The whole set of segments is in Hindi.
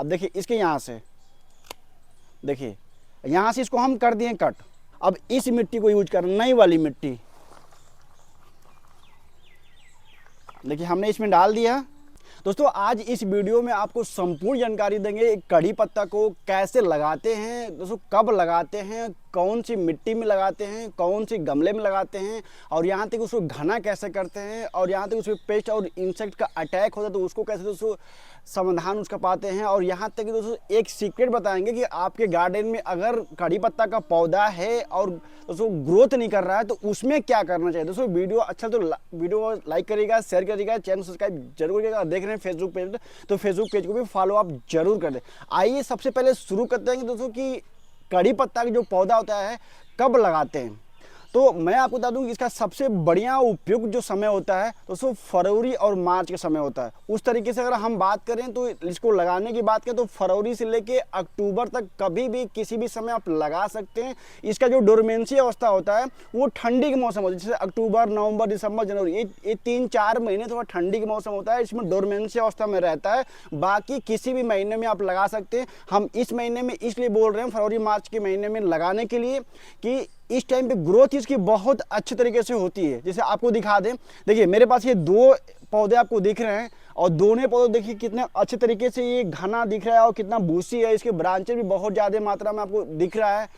अब देखिए इसके यहाँ से, देखिए यहाँ से इसको हम कर दिए कट। अब इस मिट्टी को यूज करना, नई वाली मिट्टी, देखिए हमने इसमें डाल दिया। दोस्तों आज इस वीडियो में आपको संपूर्ण जानकारी देंगे कड़ी पत्ता को कैसे लगाते हैं, दोस्तों कब लगाते हैं, कौन सी मिट्टी में लगाते हैं, कौन सी गमले में लगाते हैं, और यहाँ तक उसको घना कैसे करते हैं, और यहाँ तक उसमें पेस्ट और इंसेक्ट का अटैक होता है तो उसको कैसे दोस्तों समाधान उसका पाते हैं। और यहाँ तक कि दोस्तों एक सीक्रेट बताएंगे कि आपके गार्डन में अगर कड़ी पत्ता का पौधा है और दोस्तों ग्रोथ नहीं कर रहा है तो उसमें क्या करना चाहिए। दोस्तों वीडियो अच्छा तो वीडियो लाइक करिएगा, शेयर करिएगा, चैनल सब्सक्राइब जरूर करिएगा। देख रहे हैं फेसबुक पेज तो फेसबुक पेज को भी फॉलो आप जरूर कर दें। आइए सबसे पहले शुरू करते हैं कि दोस्तों कि कड़ी पत्ता का जो पौधा होता है कब लगाते हैं। तो मैं आपको बता दूं कि इसका सबसे बढ़िया उपयुक्त जो समय होता है दोस्तों फरवरी और मार्च के समय होता है। उस तरीके से अगर हम बात करें तो इसको लगाने की बात करें तो फरवरी से लेके अक्टूबर तक कभी भी किसी भी समय आप लगा सकते हैं। इसका जो डोरमेंसी अवस्था होता है वो ठंडी के मौसम होता है, जैसे अक्टूबर, नवंबर, दिसंबर, जनवरी, ये 3-4 महीने थोड़ा ठंडी के मौसम होता है, इसमें डोरमेंसी अवस्था में रहता है। बाकी किसी भी महीने में आप लगा सकते हैं। हम इस महीने में इसलिए बोल रहे हैं फरवरी मार्च के महीने में लगाने के लिए कि इस टाइम पे ग्रोथ इसकी बहुत अच्छी तरीके से होती है। जैसे आपको दिखा दें, देखिए मेरे पास ये 2 पौधे आपको दिख रहे हैं और दोनों पौधे देखिए कितने अच्छे तरीके से ये घना दिख रहा है और कितना बूसी है, इसके ब्रांचेस भी बहुत ज़्यादा मात्रा में आपको दिख रहा है।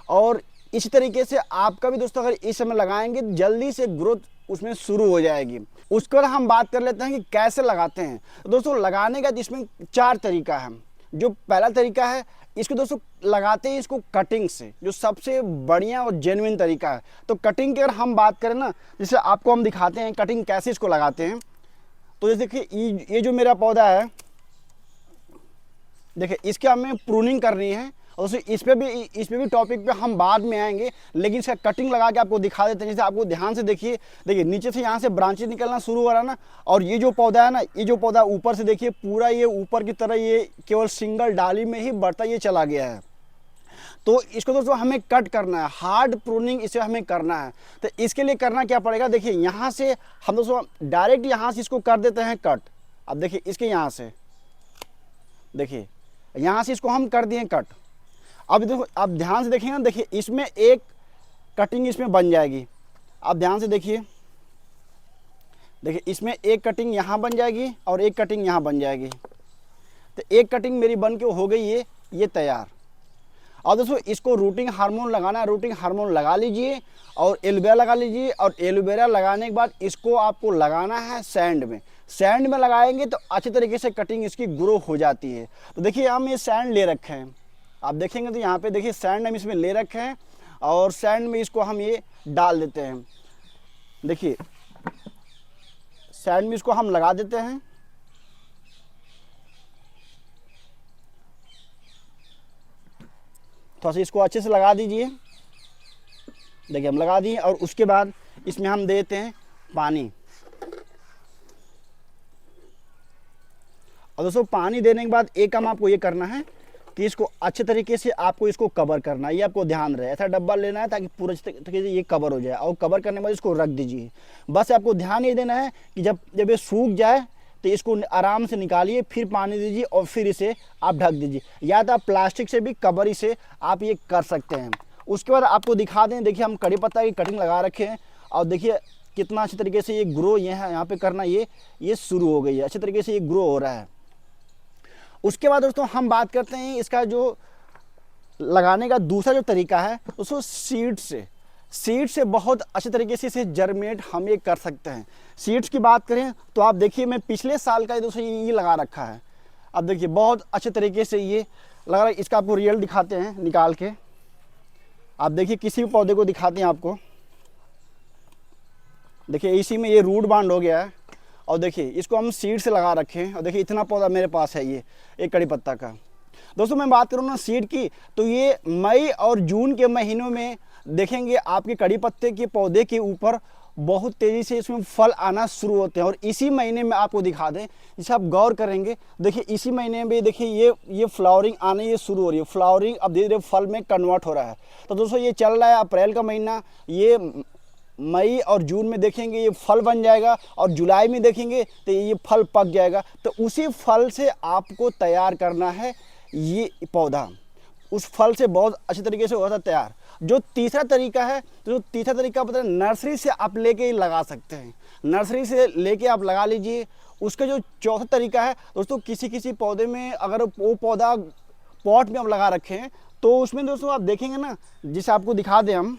और इसी तरीके से आपका भी दोस्तों अगर इस समय लगाएंगे जल्दी से ग्रोथ उसमें शुरू हो जाएगी। उसके बाद हम बात कर लेते हैं कि कैसे लगाते हैं। तो दोस्तों लगाने का इसमें 4 तरीका है। जो पहला तरीका है इसको दोस्तों लगाते हैं इसको कटिंग से, जो सबसे बढ़िया और जेन्युइन तरीका है। तो कटिंग की अगर हम बात करें ना, जैसे आपको हम दिखाते हैं कटिंग कैसे इसको लगाते हैं। तो जैसे देखिए ये जो मेरा पौधा है, देखिए इसके हमें प्रूनिंग करनी है और इस पे भी टॉपिक पे हम बाद में आएंगे, लेकिन इसका कटिंग लगा के आपको दिखा देते हैं। जैसे आपको ध्यान से देखिए, नीचे से यहाँ से ब्रांचेस निकलना शुरू हो रहा है ना, और ये जो पौधा है ना, ये जो पौधा ऊपर से देखिए पूरा ये ऊपर की तरह ये केवल सिंगल डाली में ही बढ़ता ये चला गया है। तो इसको दोस्तों हमें कट करना है, हार्ड प्रूनिंग इसे हमें करना है। तो इसके लिए करना क्या पड़ेगा, देखिए यहाँ से हम दोस्तों डायरेक्ट यहाँ से इसको कर देते हैं कट। अब देखिए इसके यहाँ से, देखिए यहाँ से इसको हम कर दिए कट। अब देखो आप ध्यान से देखेंगे, देखिए इसमें एक कटिंग इसमें बन जाएगी। आप ध्यान से देखिए, इसमें एक कटिंग यहाँ बन जाएगी और एक कटिंग यहाँ बन जाएगी। तो एक कटिंग मेरी बन के हो गई ये तैयार। और दोस्तों इसको रूटिंग हार्मोन लगाना है, रूटिंग हार्मोन लगा लीजिए और एलोवेरा लगा लीजिए। और एलोवेरा लगाने के बाद इसको आपको लगाना है सैंड में। सैंड में लगाएंगे तो अच्छे तरीके से कटिंग इसकी ग्रो हो जाती है। तो देखिए हम ये सैंड ले रखे हैं, आप देखेंगे तो यहाँ पे देखिए सैंड हम इसमें ले रखे हैं और सैंड में इसको हम ये डाल देते हैं। देखिए सैंड में इसको हम लगा देते हैं। थोड़ा सा इसको अच्छे से लगा दीजिए। देखिए हम लगा दिए और उसके बाद इसमें हम देते हैं पानी। और दोस्तों पानी देने के बाद एक काम आपको ये करना है कि इसको अच्छे तरीके से आपको इसको कवर करना है। ये आपको ध्यान रहे, ऐसा डब्बा लेना है ताकि पूरा तरीके से ये कवर हो जाए। और कवर करने के बाद इसको रख दीजिए। बस आपको ध्यान ये देना है कि जब ये सूख जाए तो इसको आराम से निकालिए, फिर पानी दीजिए और फिर इसे आप ढक दीजिए। या तो आप प्लास्टिक से भी कवर इसे आप ये कर सकते हैं। उसके बाद आपको दिखा दें, देखिए हम कड़ी पत्ता की कटिंग लगा रखे हैं और देखिए कितना अच्छे तरीके से ये ग्रो यहाँ पे करना ये शुरू हो गई है, अच्छे तरीके से ये ग्रो हो रहा है। उसके बाद दोस्तों हम बात करते हैं इसका जो लगाने का दूसरा जो तरीका है उसको सीड से बहुत अच्छे तरीके से इसे जर्मिनेट हम ये कर सकते हैं। सीड्स की बात करें तो आप देखिए मैं पिछले साल का दोस्तों ये लगा रखा है। अब देखिए बहुत अच्छे तरीके से ये लग रहा है। इसका आपको रियल दिखाते हैं निकाल के। आप देखिए किसी भी पौधे को दिखाते हैं आपको, देखिए इसी में ये रूट बाउंड हो गया है। और देखिए इसको हम सीड से लगा रखे हैं और देखिए इतना पौधा मेरे पास है ये एक कड़ी पत्ता का। दोस्तों मैं बात करूँ ना सीड की, तो ये मई और जून के महीनों में देखेंगे आपके कड़ी पत्ते के पौधे के ऊपर बहुत तेज़ी से इसमें फल आना शुरू होते हैं। और इसी महीने में आपको दिखा दें, जैसे आप गौर करेंगे देखिए इसी महीने में देखिए ये फ्लावरिंग आने ये शुरू हो रही है। फ्लावरिंग अब धीरे धीरे फल में कन्वर्ट हो रहा है। तो दोस्तों ये चल रहा है अप्रैल का महीना, ये मई और जून में देखेंगे ये फल बन जाएगा, और जुलाई में देखेंगे तो ये फल पक जाएगा। तो उसी फल से आपको तैयार करना है ये पौधा, उस फल से बहुत अच्छे तरीके से होता है तैयार। जो तीसरा तरीका है, तो जो तीसरा तरीका पता है, नर्सरी से आप लेके लगा सकते हैं, नर्सरी से लेके आप लगा लीजिए। उसका जो चौथा तरीका है दोस्तों, किसी किसी पौधे में अगर वो पौधा पॉट में आप लगा रखे हैं तो उसमें दोस्तों आप देखेंगे ना, जिसे आपको दिखा दें हम,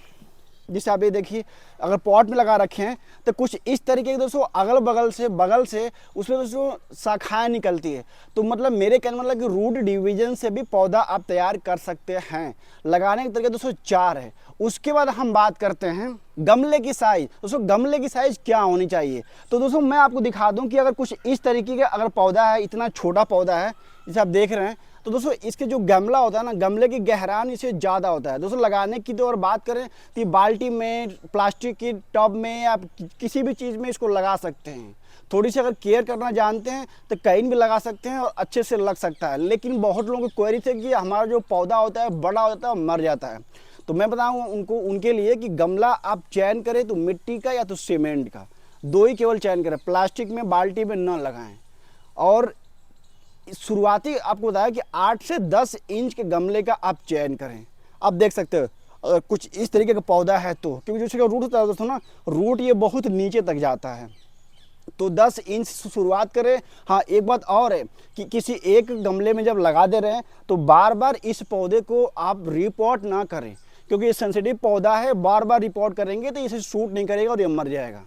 जिसे आप ये देखिए, अगर पॉट में लगा रखे हैं तो कुछ इस तरीके के दोस्तों अगल बगल से उसमें दोस्तों शाखाएं निकलती है। तो मतलब मेरे कहने मतलब कि रूट डिवीजन से भी पौधा आप तैयार कर सकते हैं। लगाने के तरीके दोस्तों 4 है। उसके बाद हम बात करते हैं गमले की साइज। दोस्तों गमले की साइज क्या होनी चाहिए, तो दोस्तों मैं आपको दिखा दूं कि अगर कुछ इस तरीके का अगर पौधा है, इतना छोटा पौधा है जिसे आप देख रहे हैं, तो दोस्तों इसके जो गमला होता है ना, गमले की गहराई इससे ज़्यादा होता है। दोस्तों लगाने की तो और बात करें तो बाल्टी में, प्लास्टिक की टब में, आप किसी भी चीज़ में इसको लगा सकते हैं। थोड़ी सी अगर केयर करना जानते हैं तो कहीं भी लगा सकते हैं और अच्छे से लग सकता है। लेकिन बहुत लोगों की क्वेरी थी कि हमारा जो पौधा होता है बड़ा होता है, मर जाता है। तो मैं बताऊँ उनके लिए कि गमला आप चयन करें तो मिट्टी का या तो सीमेंट का, 2 ही केवल चयन करें, प्लास्टिक में, बाल्टी में न लगाएं। और शुरुआती आपको बताया कि 8 से 10 इंच के गमले का आप चयन करें। आप देख सकते हो कुछ इस तरीके का पौधा है तो, क्योंकि जो इसका रूट होता है दोस्तों ना, रूट ये बहुत नीचे तक जाता है, तो 10 इंच से शुरुआत करें। हाँ, एक बात और है कि किसी एक गमले में जब लगा दे रहे हैं तो बार बार इस पौधे को आप रिपोर्ट ना करें, क्योंकि ये सेंसिटिव पौधा है, बार बार रिपोर्ट करेंगे तो इसे शूट नहीं करेगा और ये मर जाएगा।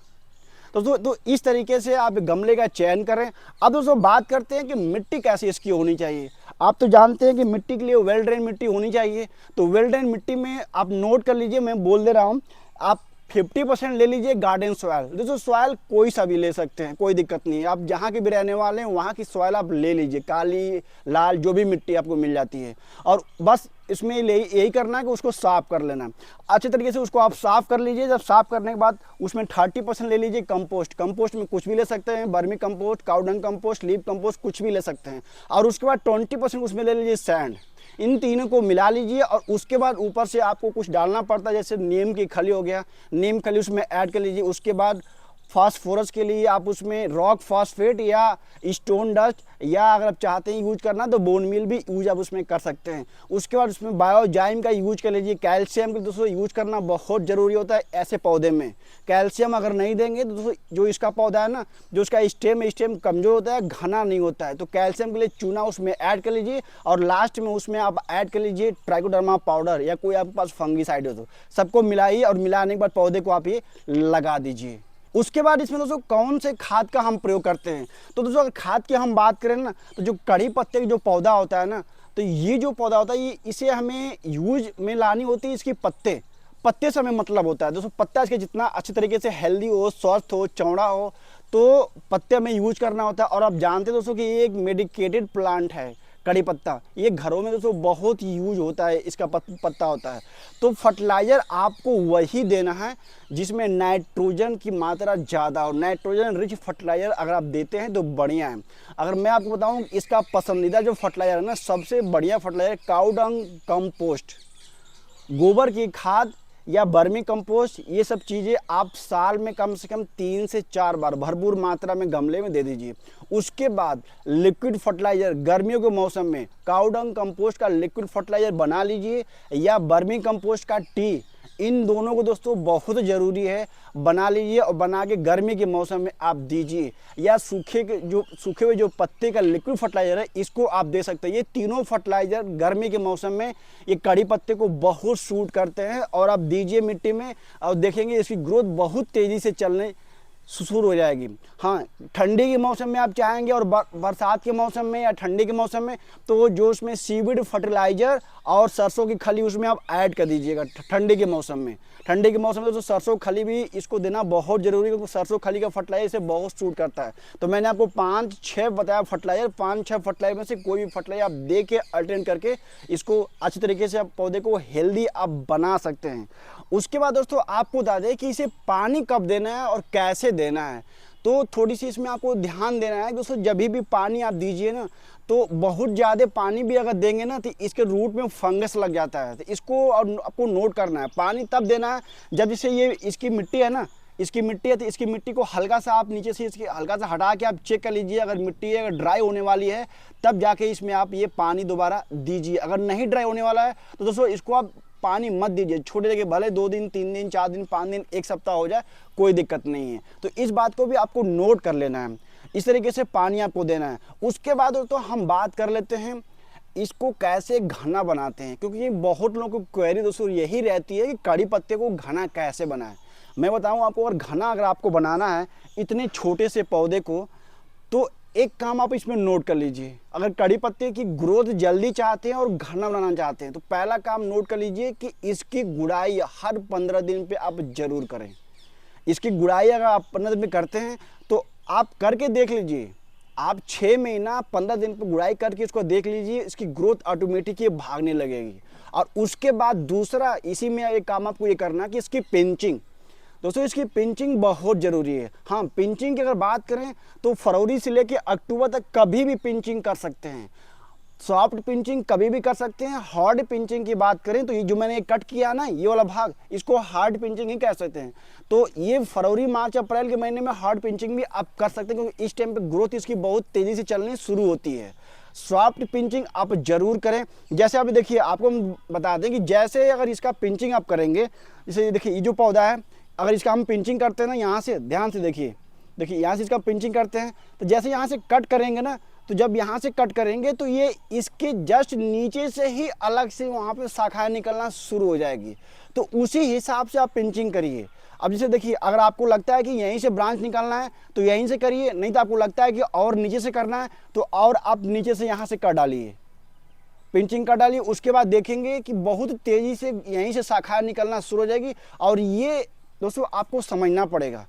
तो इस तरीके से आप गमले का चयन करें। अब दोस्तों बात करते हैं कि मिट्टी कैसी इसकी होनी चाहिए। आप तो जानते हैं कि मिट्टी के लिए वेल ड्रेन मिट्टी होनी चाहिए। तो वेल ड्रेन मिट्टी में आप नोट कर लीजिए, मैं बोल दे रहा हूँ, आप 50% ले लीजिए गार्डन सॉयल। दोस्तों सॉयल कोई सा भी ले सकते हैं, कोई दिक्कत नहीं है। आप जहाँ के भी रहने वाले हैं वहाँ की सॉयल आप ले लीजिए, काली, लाल, जो भी मिट्टी आपको मिल जाती है। और बस इसमें यही करना है कि उसको साफ़ कर लेना अच्छे तरीके से। उसको आप साफ़ कर लीजिए। जब साफ़ करने के बाद उसमें 30% ले लीजिए कंपोस्ट। कंपोस्ट में कुछ भी ले सकते हैं, बर्मी compost, cow dung compost, leaf compost, कुछ भी ले सकते हैं। और उसके बाद 20% उसमें ले लीजिए सैंड। इन तीनों को मिला लीजिए और उसके बाद ऊपर से आपको कुछ डालना पड़ता है, जैसे नीम की खली हो गया, नीम खली उसमें ऐड कर लीजिए। उसके बाद फास्फोरस के लिए आप उसमें रॉक फॉस्फेट या स्टोन डस्ट, या अगर आप चाहते हैं यूज करना तो बोन मील भी यूज आप उसमें कर सकते हैं। उसके बाद उसमें बायोजाइम का यूज कर लीजिए। कैल्शियम का दोस्तों यूज करना बहुत ज़रूरी होता है ऐसे पौधे में। कैल्शियम अगर नहीं देंगे तो दोस्तों जो इसका पौधा है ना, जो इसका स्टेम कमज़ोर होता है, घना नहीं होता है। तो कैल्शियम के लिए चूना उसमें ऐड कर लीजिए। और लास्ट में उसमें आप ऐड कर लीजिए ट्राइकोडर्मा पाउडर, या कोई आपके पास फंगीसाइड हो तो सबको मिलाइए। और मिलाने के बाद पौधे को आप ये लगा दीजिए। उसके बाद इसमें दोस्तों कौन से खाद का हम प्रयोग करते हैं, तो दोस्तों अगर खाद की हम बात करें ना, तो जो कड़ी पत्ते का जो पौधा होता है ना, तो ये जो पौधा होता है ये इसे हमें यूज में लानी होती है। इसकी पत्ते से हमें मतलब होता है दोस्तों। पत्ता इसके जितना अच्छे तरीके से हेल्दी हो, स्वस्थ हो, चौड़ा हो, तो पत्ते हमें यूज करना होता है। और आप जानते हैं दोस्तों कि ये एक मेडिकेटेड प्लांट है कड़ी पत्ता। ये घरों में दोस्तों बहुत यूज होता है, इसका पत्ता होता है। तो फर्टिलाइज़र आपको वही देना है जिसमें नाइट्रोजन की मात्रा ज़्यादा हो। नाइट्रोजन रिच फर्टिलाइज़र अगर आप देते हैं तो बढ़िया है। अगर मैं आपको बताऊं इसका पसंदीदा जो फर्टिलाइज़र है ना, सबसे बढ़िया फर्टिलाइज़र काउडंग कंपोस्ट, गोबर की खाद या बर्मी कंपोस्ट, ये सब चीज़ें आप साल में कम से कम 3 से 4 बार भरपूर मात्रा में गमले में दे दीजिए। उसके बाद लिक्विड फर्टिलाइज़र गर्मियों के मौसम में काउडंग कंपोस्ट का लिक्विड फर्टिलाइज़र बना लीजिए, या बर्मी कंपोस्ट का टी। इन दोनों को दोस्तों बहुत ज़रूरी है, बना लीजिए और बना के गर्मी के मौसम में आप दीजिए। या सूखे हुए जो पत्ते का लिक्विड फर्टिलाइज़र है इसको आप दे सकते हैं। ये तीनों फर्टिलाइज़र गर्मी के मौसम में ये कड़ी पत्ते को बहुत सूट करते हैं। और आप दीजिए मिट्टी में और देखेंगे इसकी ग्रोथ बहुत तेज़ी से चलने शुरू हो जाएगी। हाँ, ठंडी के मौसम में आप चाहेंगे और बरसात के मौसम में या ठंडी के मौसम में, तो जो उसमें सीविड फर्टिलाइज़र और सरसों की खली उसमें आप ऐड कर दीजिएगा ठंडी के मौसम में। ठंडी के मौसम में तो सरसों खली भी इसको देना बहुत ज़रूरी है, क्योंकि सरसों खली का फर्टिलाइजर इसे बहुत सूट करता है। तो मैंने आपको 5-6 बताया फर्टिलाइजर, 5-6 फर्टिलाइजर में से कोई भी फर्टिलाइजर आप दे के अल्टरनेट करके इसको अच्छी तरीके से आप पौधे को हेल्दी आप बना सकते हैं। उसके बाद दोस्तों आपको बता दें कि इसे पानी कब देना है और कैसे देना है। तो थोड़ी सी इसमें आपको ध्यान देना है दोस्तों, जब भी पानी आप दीजिए ना, तो बहुत ज़्यादा पानी भी अगर देंगे ना तो इसके रूट में फंगस लग जाता है। तो इसको और आपको नोट करना है, पानी तब देना है जब जैसे ये इसकी मिट्टी है ना, इसकी मिट्टी है तो इसकी मिट्टी को हल्का सा आप नीचे से इसकी हल्का सा हटा के आप चेक कर लीजिए। अगर मिट्टी अगर ड्राई होने वाली है तब जाके इसमें आप ये पानी दोबारा दीजिए। अगर नहीं ड्राई होने वाला है तो दोस्तों इसको आप पानी मत दीजिए। छोटे जगह भले 2 दिन 3 दिन 4 दिन 5 दिन 1 सप्ताह हो जाए, कोई दिक्कत नहीं है। तो इस बात को भी आपको नोट कर लेना है, इस तरीके से पानी आपको देना है। उसके बाद दोस्तों हम बात कर लेते हैं इसको कैसे घना बनाते हैं, क्योंकि ये बहुत लोगों को क्वेरी दोस्तों यही रहती है कि कड़ी पत्ते को घना कैसे बनाएं। मैं बताऊं आपको, अगर आपको बनाना है इतने छोटे से पौधे को, तो एक काम आप इसमें नोट कर लीजिए। अगर कड़ी पत्ते की ग्रोथ जल्दी चाहते हैं और घना बनाना चाहते हैं तो पहला काम नोट कर लीजिए कि इसकी गुड़ाई हर 15 दिन पे आप जरूर करें। इसकी गुड़ाई अगर आप 15 दिन पे करते हैं तो आप करके देख लीजिए, आप 6 महीना 15 दिन पे गुड़ाई करके इसको देख लीजिए, इसकी ग्रोथ ऑटोमेटिक ये भागने लगेगी। और उसके बाद दूसरा इसी में एक काम आपको ये करना कि इसकी पिंचिंग, दोस्तों इसकी पिंचिंग बहुत ज़रूरी है। हाँ, पिंचिंग की अगर बात करें तो फरवरी से लेकर अक्टूबर तक कभी भी पिंचिंग कर सकते हैं। सॉफ्ट पिंचिंग कभी भी कर सकते हैं। हार्ड पिंचिंग की बात करें तो ये जो मैंने कट किया ना, ये वाला भाग, इसको हार्ड पिंचिंग ही कह सकते हैं। तो ये फरवरी मार्च अप्रैल के महीने में हार्ड पिंचिंग भी आप कर सकते हैं, क्योंकि इस टाइम पे ग्रोथ इसकी बहुत तेज़ी से चलनी शुरू होती है। सॉफ्ट पिंचिंग आप जरूर करें। जैसे आप देखिए, आपको हम बता दें कि जैसे अगर इसका पिंचिंग आप करेंगे, जैसे देखिए ये जो पौधा है, अगर इसका हम पिंचिंग करते हैं ना, यहाँ से ध्यान से देखिए, यहाँ से इसका पिंचिंग करते हैं तो जैसे यहाँ से कट करेंगे ना, तो जब यहाँ से कट करेंगे तो ये इसके जस्ट नीचे से ही अलग से वहाँ पे शाखाएं निकलना शुरू हो जाएगी। तो उसी हिसाब से आप पिंचिंग करिए। अब जैसे देखिए, अगर आपको लगता है कि यहीं से ब्रांच निकालना है तो यहीं से करिए, नहीं तो आपको लगता है कि और नीचे से करना है तो और आप नीचे से यहाँ से कर डालिए, पिंचिंग कर डालिए। उसके बाद देखेंगे कि बहुत तेज़ी से यहीं से शाखाएं निकलना शुरू हो जाएगी। और ये दोस्तों आपको समझना पड़ेगा,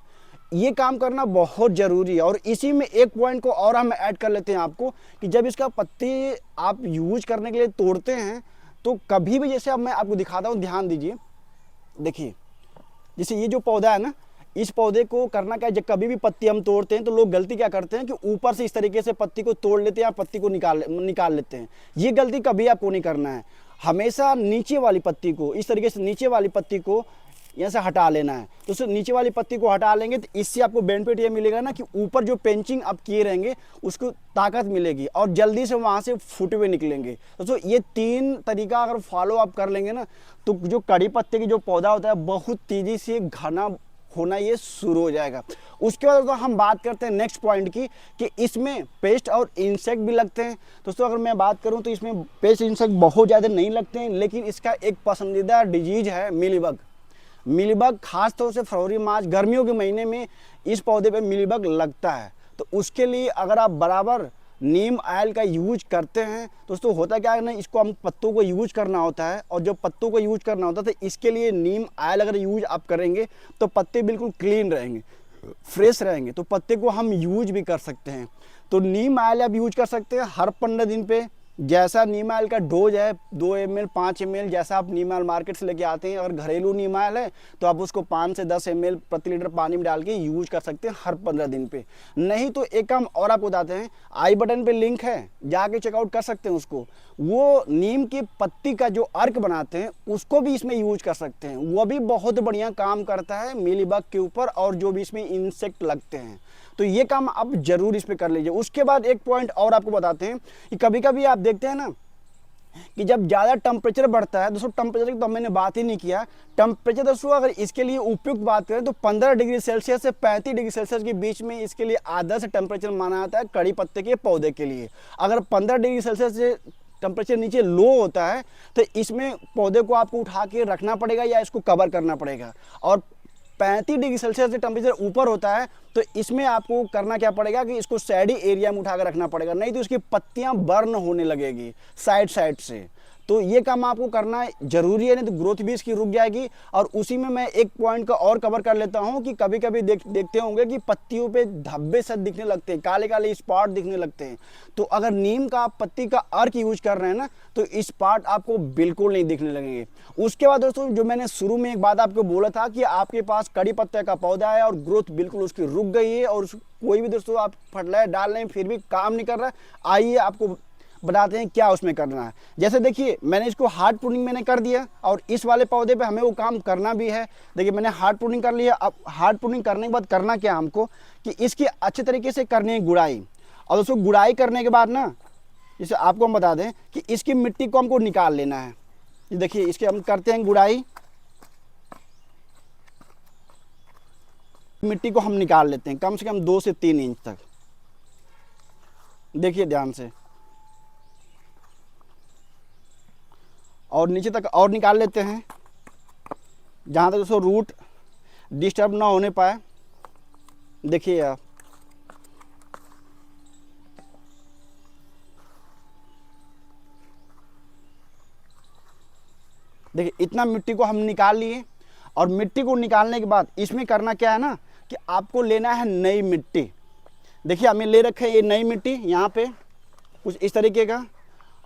ये काम करना बहुत ज़रूरी है। और इसी में एक पॉइंट को और हम ऐड कर लेते हैं आपको, कि जब इसका पत्ती आप यूज करने के लिए तोड़ते हैं तो कभी भी, जैसे अब मैं आपको दिखाता हूँ, ध्यान दीजिए, देखिए जैसे ये जो पौधा है ना, इस पौधे को करना क्या है, जब कभी भी पत्ती हम तोड़ते हैं तो लोग गलती क्या करते हैं कि ऊपर से इस तरीके से पत्ती को तोड़ लेते हैं या पत्ती को निकाल लेते हैं। ये गलती कभी आपको नहीं करना है। हमेशा नीचे वाली पत्ती को इस तरीके से, नीचे वाली पत्ती को यहाँ से हटा लेना है। तो उससे नीचे वाली पत्ती को हटा लेंगे तो इससे आपको बेनिफिट ये मिलेगा ना कि ऊपर जो पेंचिंग आप किए रहेंगे उसको ताकत मिलेगी और जल्दी से वहाँ से फूटे हुए निकलेंगे। तो ये 3 तरीका अगर फॉलो आप कर लेंगे ना, तो जो कड़ी पत्ते की जो पौधा होता है बहुत तेज़ी से घना होना ये शुरू हो जाएगा। उसके बाद तो हम बात करते हैं नेक्स्ट पॉइंट की, कि इसमें पेस्ट और इंसेक्ट भी लगते हैं। दोस्तों अगर मैं बात करूं तो इसमें पेस्ट इंसेक्ट बहुत ज़्यादा नहीं लगते हैं, लेकिन इसका एक पसंदीदा डिजीज है मिलीबग। मिलीबग खास तौर से फरवरी मार्च गर्मियों के महीने में इस पौधे पे मिलीबग लगता है। तो उसके लिए अगर आप बराबर नीम ऑयल का यूज करते हैं, दोस्तों होता क्या है ना, इसको हम पत्तों को यूज करना होता है, और जब पत्तों को यूज करना होता है तो इसके लिए नीम ऑयल अगर यूज आप करेंगे तो पत्ते बिल्कुल क्लीन रहेंगे, फ्रेश रहेंगे। तो पत्ते को हम यूज भी कर सकते हैं। तो नीम ऑयल आप यूज कर सकते हैं हर 15 दिन पे। जैसा नीम ऑयल का डोज है 2 ml 5 ml, जैसा आप नीम ऑयल मार्केट से लेके आते हैं, अगर घरेलू नीम ऑयल है तो आप उसको 5 से 10 ml प्रति लीटर पानी में डाल के यूज कर सकते हैं हर 15 दिन पे। नहीं तो एक काम और आपको बताते हैं, आई बटन पे लिंक है, जाके चेकआउट कर सकते हैं उसको। वो नीम की पत्ती का जो अर्क बनाते हैं उसको भी इसमें यूज कर सकते हैं, वो भी बहुत बढ़िया काम करता है मिलीबग के ऊपर और जो भी इसमें इंसेक्ट लगते हैं। तो ये काम आप जरूर इस पे कर लीजिए। उसके बाद एक पॉइंट और आपको बताते हैं कि कभी कभी आप देखते हैं ना कि जब ज़्यादा टेम्परेचर बढ़ता है, दोस्तों टेम्परेचर की तो मैंने बात ही नहीं किया। टेम्परेचर दोस्तों अगर इसके लिए उपयुक्त बात करें तो 15 डिग्री सेल्सियस से 35 डिग्री सेल्सियस के बीच में इसके लिए आदर्श टेम्परेचर माना जाता है कड़ी पत्ते के पौधे के लिए। अगर 15 डिग्री सेल्सियस से टेम्परेचर नीचे लो होता है तो इसमें पौधे को आपको उठा के रखना पड़ेगा या इसको कवर करना पड़ेगा। और 35 डिग्री सेल्सियस से टेम्परेचर ऊपर होता है तो इसमें आपको करना क्या पड़ेगा कि इसको सैडी एरिया में उठा कर रखना पड़ेगा, नहीं तो इसकी पत्तियां बर्न होने लगेगी साइड से। तो ये काम आपको करना जरूरी है, नहीं तो ग्रोथ भी इसकी रुक जाएगी। और उसी में मैं एक पॉइंट का और कवर कर लेता हूँ कि कभी कभी देखते होंगे कि पत्तियों पे धब्बे से दिखने लगते हैं, काले काले स्पॉट दिखने लगते हैं। तो अगर नीम का पत्ती का अर्क यूज कर रहे हैं ना, तो स्पॉट आपको बिल्कुल नहीं दिखने लगेंगे। उसके बाद दोस्तों, जो मैंने शुरू में एक बात आपको बोला था कि आपके पास कड़ी पत्ते का पौधा है और ग्रोथ बिल्कुल उसकी रुक गई है और कोई भी दोस्तों आप फर्टिलाइजर डाल रहे हैं फिर भी काम नहीं कर रहा है, आइए आपको बताते हैं क्या उसमें करना है। जैसे देखिए, मैंने इसको हार्ड प्रूनिंग मैंने कर दिया और इस वाले पौधे पे हमें वो काम करना भी है। देखिए, मैंने हार्ड प्रूनिंग कर लिया। अब हार्ड प्रूनिंग करने के बाद करना क्या हमको कि इसकी अच्छे तरीके से करनी है गुड़ाई। और दोस्तों, गुड़ाई करने के बाद ना, जैसे आपको हम बता दें कि इसकी मिट्टी को हमको निकाल लेना है। देखिए, इसके हम करते हैं गुड़ाई, मिट्टी को हम निकाल लेते हैं कम से कम 2 से 3 इंच तक। देखिए ध्यान से, और नीचे तक और निकाल लेते हैं, जहाँ तक दोस्तों रूट डिस्टर्ब ना होने पाए। देखिए आप, देखिए इतना मिट्टी को हम निकाल लिए। और मिट्टी को निकालने के बाद इसमें करना क्या है ना कि आपको लेना है नई मिट्टी। देखिए, हमें ले रखे ये नई मिट्टी यहाँ पे कुछ इस तरीके का,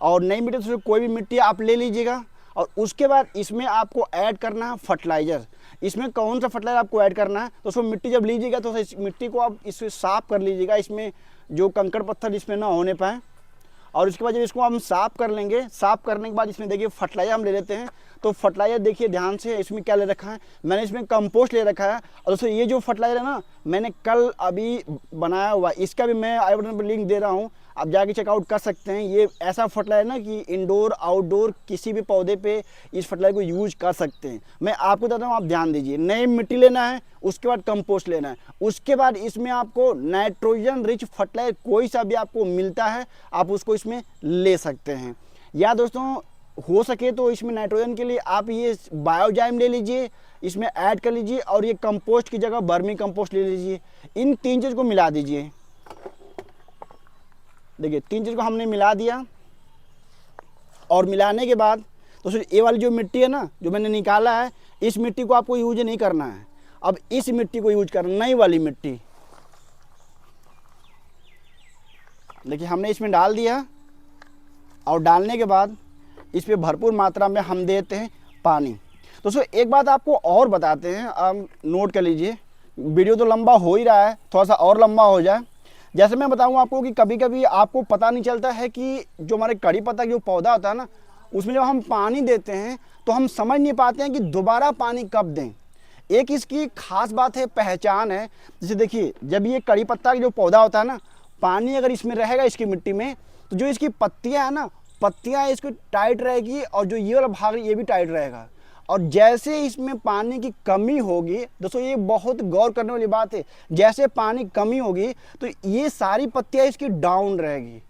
और नई मिट्टी से कोई भी मिट्टी आप ले लीजिएगा। और उसके बाद इसमें आपको ऐड करना है फर्टिलाइज़र। इसमें कौन सा फर्टिलाइज़र आपको ऐड करना है, तो उसको मिट्टी जब लीजिएगा तो इस मिट्टी को आप इससे साफ़ कर लीजिएगा, इसमें जो कंकड़ पत्थर इसमें ना होने पाए। और उसके बाद जब इसको हम साफ़ कर लेंगे, साफ़ करने के बाद इसमें देखिए फर्टिलाइज़र हम ले लेते हैं। तो फर्टिलाइज़र देखिए ध्यान से, इसमें क्या ले रखा है, मैंने इसमें कंपोस्ट ले रखा है। और दोस्तों, ये जो फर्टिलाइज़र है ना, मैंने कल अभी बनाया हुआ, इसका भी मैं आई बटन पर लिंक दे रहा हूँ, आप जाके चेकआउट कर सकते हैं। ये ऐसा फर्टिलाइज़र ना कि इंडोर आउटडोर किसी भी पौधे पे इस फर्टिलाइज़र को यूज कर सकते हैं। मैं आपको बताता हूँ, आप ध्यान दीजिए। नई मिट्टी लेना है, उसके बाद कंपोस्ट लेना है, उसके बाद इसमें आपको नाइट्रोजन रिच फर्टिलाइज़र कोई सा भी आपको मिलता है, आप उसको इसमें ले सकते हैं। या दोस्तों, हो सके तो इसमें नाइट्रोजन के लिए आप ये बायोजाइम ले लीजिए, इसमें ऐड कर लीजिए, और ये कंपोस्ट की जगह वर्मी कंपोस्ट ले लीजिए। इन 3 चीज़ को मिला दीजिए। देखिए 3 चीज़ को हमने मिला दिया। और मिलाने के बाद तो ये वाली जो मिट्टी है ना, जो मैंने निकाला है, इस मिट्टी को आपको यूज नहीं करना है। अब इस मिट्टी को यूज करना, नई वाली मिट्टी। देखिए, हमने इसमें डाल दिया। और डालने के बाद इस पर भरपूर मात्रा में हम देते हैं पानी। दोस्तों, एक बात आपको और बताते हैं, आप नोट कर लीजिए। वीडियो तो लंबा हो ही रहा है, थोड़ा सा और लंबा हो जाए। जैसे मैं बताऊं आपको कि कभी कभी आपको पता नहीं चलता है कि जो हमारे कड़ी पत्ता जो पौधा होता है ना, उसमें जब हम पानी देते हैं तो हम समझ नहीं पाते हैं कि दोबारा पानी कब दें। एक इसकी खास बात है, पहचान है। जैसे देखिए, जब ये कड़ी पत्ता जो पौधा होता है ना, पानी अगर इसमें रहेगा इसकी मिट्टी में, तो जो इसकी पत्तियां है ना, पत्तियां इसको टाइट रहेगी, और जो ये वाला भाग ये भी टाइट रहेगा। और जैसे इसमें पानी की कमी होगी, दोस्तों ये बहुत गौर करने वाली बात है, जैसे पानी कमी होगी तो ये सारी पत्तियां इसकी डाउन रहेगी।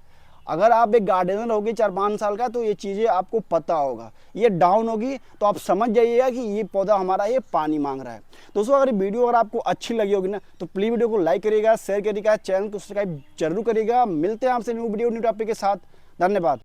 अगर आप एक गार्डनर होगे 4-5 साल का, तो ये चीज़ें आपको पता होगा। ये डाउन होगी तो आप समझ जाइएगा कि ये पौधा हमारा ये पानी मांग रहा है। दोस्तों, अगर वीडियो अगर आपको अच्छी लगी होगी ना, तो प्लीज़ वीडियो को लाइक करिएगा, शेयर करिएगा, चैनल को सब्सक्राइब जरूर करिएगा। मिलते हैं आपसे न्यू वीडियो न्यू टॉपिक के साथ। धन्यवाद।